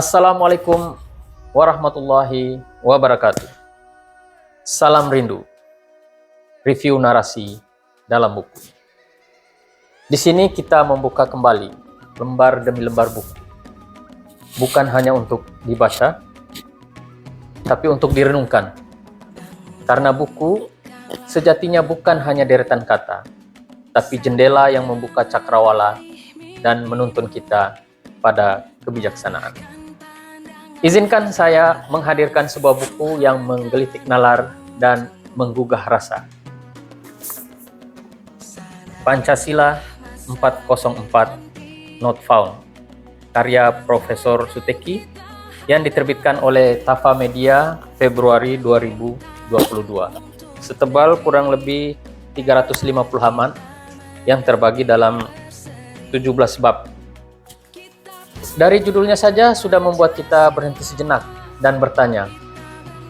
Assalamualaikum warahmatullahi wabarakatuh. Salam rindu. Review narasi dalam buku. Di sini kita membuka kembali lembar demi lembar buku. Bukan hanya untuk dibaca, tapi untuk direnungkan. Karena buku sejatinya bukan hanya deretan kata, tapi jendela yang membuka cakrawala dan menuntun kita pada kebijaksanaan. Izinkan saya menghadirkan sebuah buku yang menggelitik nalar dan menggugah rasa. Pancasila 404 Not Found, karya Profesor Suteki yang diterbitkan oleh Tafa Media Februari 2022. Setebal kurang lebih 350 halaman yang terbagi dalam 17 bab. Dari judulnya saja sudah membuat kita berhenti sejenak dan bertanya,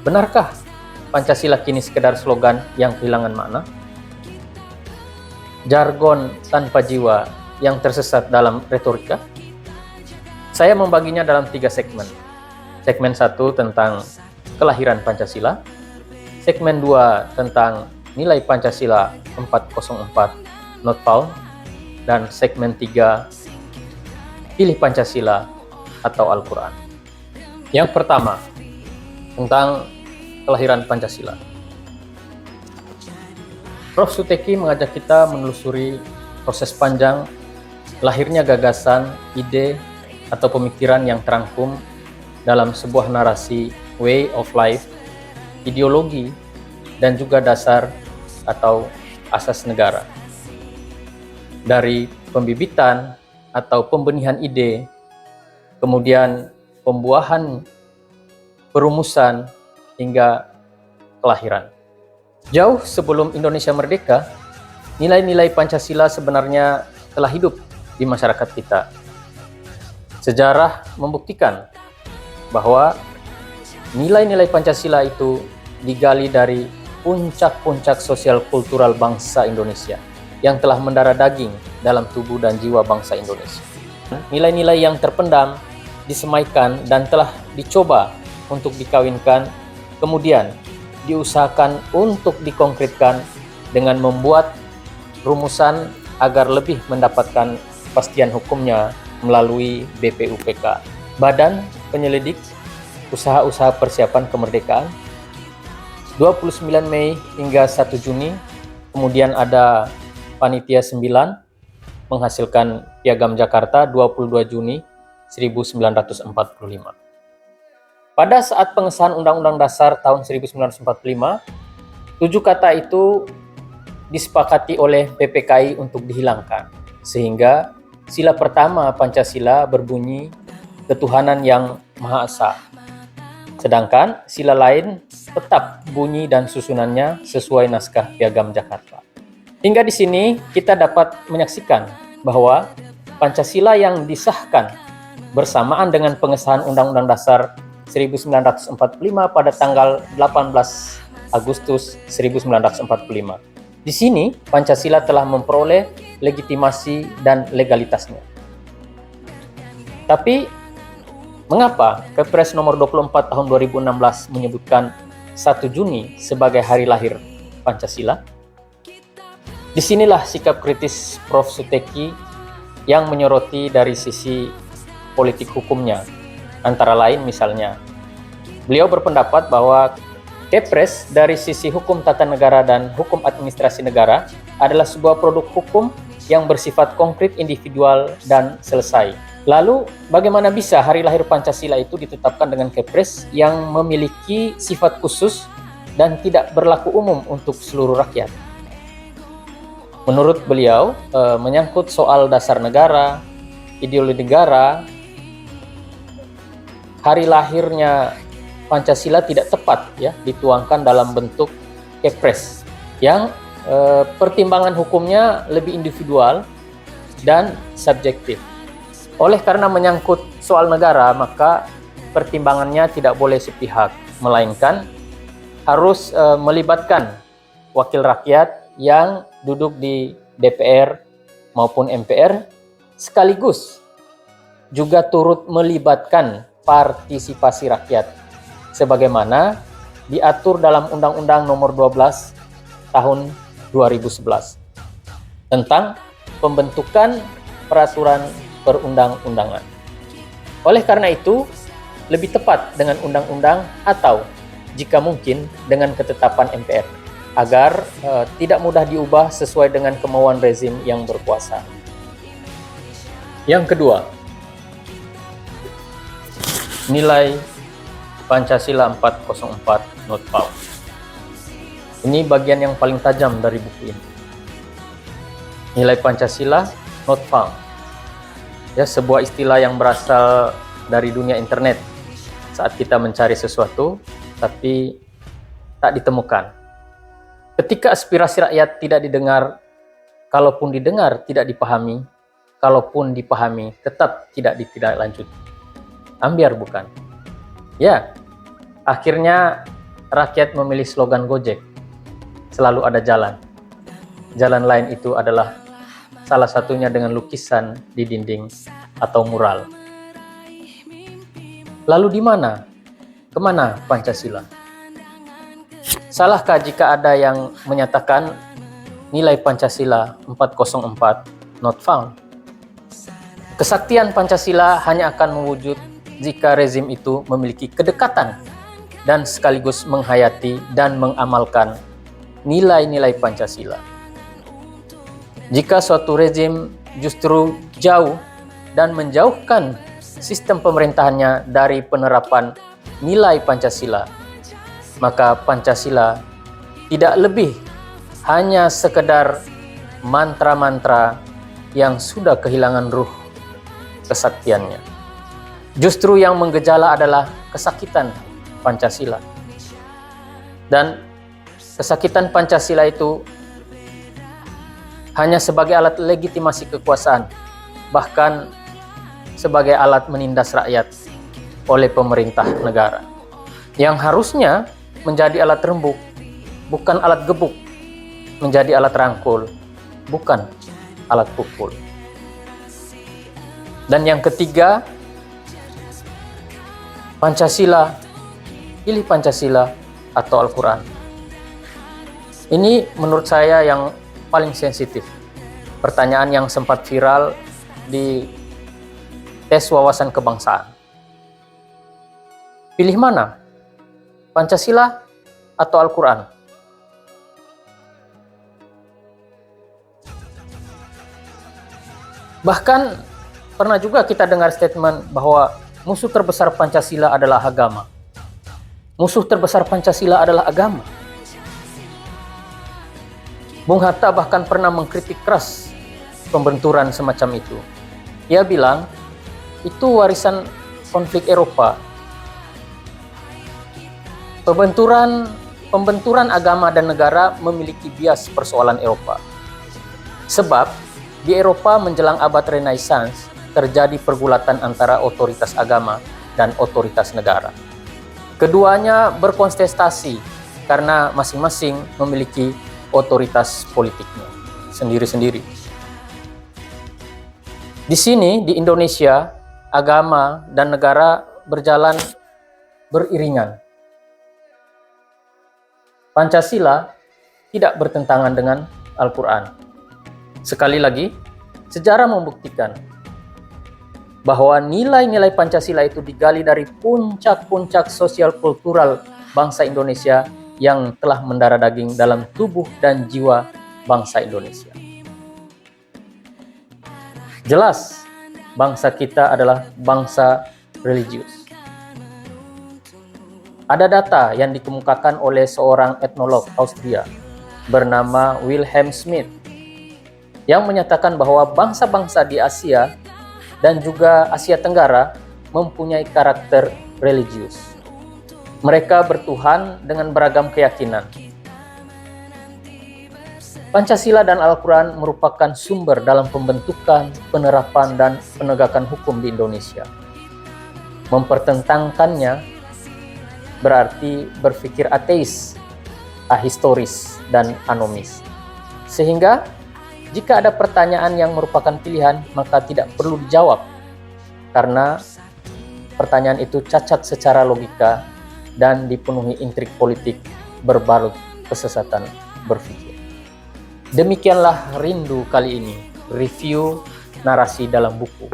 benarkah Pancasila kini sekedar slogan yang kehilangan makna? Jargon tanpa jiwa yang tersesat dalam retorika? Saya membaginya dalam 3 segmen. Segmen 1 tentang kelahiran Pancasila, segmen 2 tentang nilai Pancasila 404 Not Found, dan segmen 3 Pilih Pancasila atau Al-Quran. Yang pertama, tentang kelahiran Pancasila. Prof. Suteki mengajak kita menelusuri proses panjang lahirnya gagasan, ide, atau pemikiran yang terangkum dalam sebuah narasi way of life, ideologi, dan juga dasar atau asas negara. Dari pembibitan atau pembenihan ide, kemudian pembuahan, perumusan, hingga kelahiran. Jauh sebelum Indonesia merdeka, nilai-nilai Pancasila sebenarnya telah hidup di masyarakat kita. Sejarah membuktikan bahwa nilai-nilai Pancasila itu digali dari puncak-puncak sosial kultural bangsa Indonesia yang telah mendarah daging dalam tubuh dan jiwa bangsa Indonesia. Nilai-nilai yang terpendam, disemaikan, dan telah dicoba untuk dikawinkan, kemudian diusahakan untuk dikonkretkan dengan membuat rumusan agar lebih mendapatkan kepastian hukumnya melalui BPUPK, Badan Penyelidik Usaha-Usaha Persiapan Kemerdekaan, 29 Mei hingga 1 Juni, kemudian ada Panitia 9 menghasilkan Piagam Jakarta 22 Juni 1945. Pada saat pengesahan Undang-Undang Dasar tahun 1945, 7 kata itu disepakati oleh PPKI untuk dihilangkan, sehingga sila pertama Pancasila berbunyi ketuhanan yang Maha Esa. Sedangkan sila lain tetap bunyi dan susunannya sesuai naskah Piagam Jakarta. Hingga di sini kita dapat menyaksikan bahwa Pancasila yang disahkan bersamaan dengan pengesahan Undang-Undang Dasar 1945 pada tanggal 18 Agustus 1945. Di sini Pancasila telah memperoleh legitimasi dan legalitasnya. Tapi mengapa Kepres nomor 24 tahun 2016 menyebutkan 1 Juni sebagai hari lahir Pancasila? Disinilah sikap kritis Prof. Suteki yang menyoroti dari sisi politik hukumnya. Antara lain misalnya, beliau berpendapat bahwa Kepres dari sisi hukum tata negara dan hukum administrasi negara adalah sebuah produk hukum yang bersifat konkret, individual, dan selesai. Lalu, bagaimana bisa hari lahir Pancasila itu ditetapkan dengan Kepres yang memiliki sifat khusus dan tidak berlaku umum untuk seluruh rakyat? Menurut beliau, menyangkut soal dasar negara, ideologi negara, hari lahirnya Pancasila tidak tepat ya dituangkan dalam bentuk Kepres yang pertimbangan hukumnya lebih individual dan subjektif. Oleh karena menyangkut soal negara, maka pertimbangannya tidak boleh sepihak, melainkan harus melibatkan wakil rakyat yang duduk di DPR maupun MPR, sekaligus juga turut melibatkan partisipasi rakyat sebagaimana diatur dalam Undang-Undang Nomor 12 Tahun 2011 tentang pembentukan peraturan perundang-undangan. Oleh karena itu, lebih tepat dengan undang-undang atau jika mungkin dengan ketetapan MPR agar tidak mudah diubah sesuai dengan kemauan rezim yang berkuasa. Yang kedua, nilai Pancasila 404 not found. Ini bagian yang paling tajam dari buku ini. Nilai Pancasila not found. Ya, sebuah istilah yang berasal dari dunia internet saat kita mencari sesuatu tapi tak ditemukan. Ketika aspirasi rakyat tidak didengar, kalaupun didengar tidak dipahami, kalaupun dipahami tetap tidak ditindaklanjuti. Ambiar bukan? Ya, akhirnya rakyat memilih slogan Gojek, selalu ada jalan. Jalan lain itu adalah salah satunya dengan lukisan di dinding atau mural. Lalu di mana? Kemana Pancasila? Salahkah jika ada yang menyatakan nilai Pancasila 404 not found? Kesaktian Pancasila hanya akan mewujud jika rezim itu memiliki kedekatan dan sekaligus menghayati dan mengamalkan nilai-nilai Pancasila. Jika suatu rezim justru jauh dan menjauhkan sistem pemerintahannya dari penerapan nilai Pancasila, maka Pancasila tidak lebih hanya sekedar mantra-mantra yang sudah kehilangan ruh kesaktiannya. Justru yang menggejala adalah kesakitan Pancasila. Dan kesakitan Pancasila itu hanya sebagai alat legitimasi kekuasaan, bahkan sebagai alat menindas rakyat oleh pemerintah negara. Yang harusnya menjadi alat rembuk, bukan alat gebuk, menjadi alat rangkul, bukan alat pukul. Dan yang ketiga, Pancasila, pilih Pancasila atau Al-Quran. Ini menurut saya yang paling sensitif. Pertanyaan yang sempat viral di tes wawasan kebangsaan. Pilih mana? Pancasila atau Al-Quran? Bahkan pernah juga kita dengar statement bahwa musuh terbesar Pancasila adalah agama. Musuh terbesar Pancasila adalah agama. Bung Hatta bahkan pernah mengkritik keras pembenturan semacam itu. Ia bilang, itu warisan konflik Eropa. Pembenturan agama dan negara memiliki bias persoalan Eropa. Sebab di Eropa menjelang abad Renaissance terjadi pergulatan antara otoritas agama dan otoritas negara. Keduanya berkontestasi karena masing-masing memiliki otoritas politiknya sendiri-sendiri. Di sini di Indonesia, agama dan negara berjalan beriringan. Pancasila tidak bertentangan dengan Al-Quran. Sekali lagi, sejarah membuktikan bahwa nilai-nilai Pancasila itu digali dari puncak-puncak sosial kultural bangsa Indonesia yang telah mendarah daging dalam tubuh dan jiwa bangsa Indonesia. Jelas, bangsa kita adalah bangsa religius. Ada data yang dikemukakan oleh seorang etnolog Austria bernama Wilhelm Schmidt yang menyatakan bahwa bangsa-bangsa di Asia dan juga Asia Tenggara mempunyai karakter religius. Mereka bertuhan dengan beragam keyakinan. Pancasila dan Al-Quran merupakan sumber dalam pembentukan, penerapan, dan penegakan hukum di Indonesia. Mempertentangkannya berarti berpikir ateis, ahistoris, dan anomis. Sehingga jika ada pertanyaan yang merupakan pilihan, maka tidak perlu dijawab. Karena pertanyaan itu cacat secara logika dan dipenuhi intrik politik berbalut kesesatan berpikir. Demikianlah Rindu kali ini, review narasi dalam buku.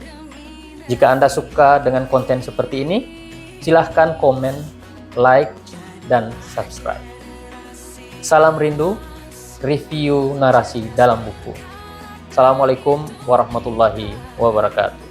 Jika Anda suka dengan konten seperti ini, silahkan komen, like, dan subscribe. Salam Rindu, review narasi dalam buku. Assalamualaikum warahmatullahi wabarakatuh.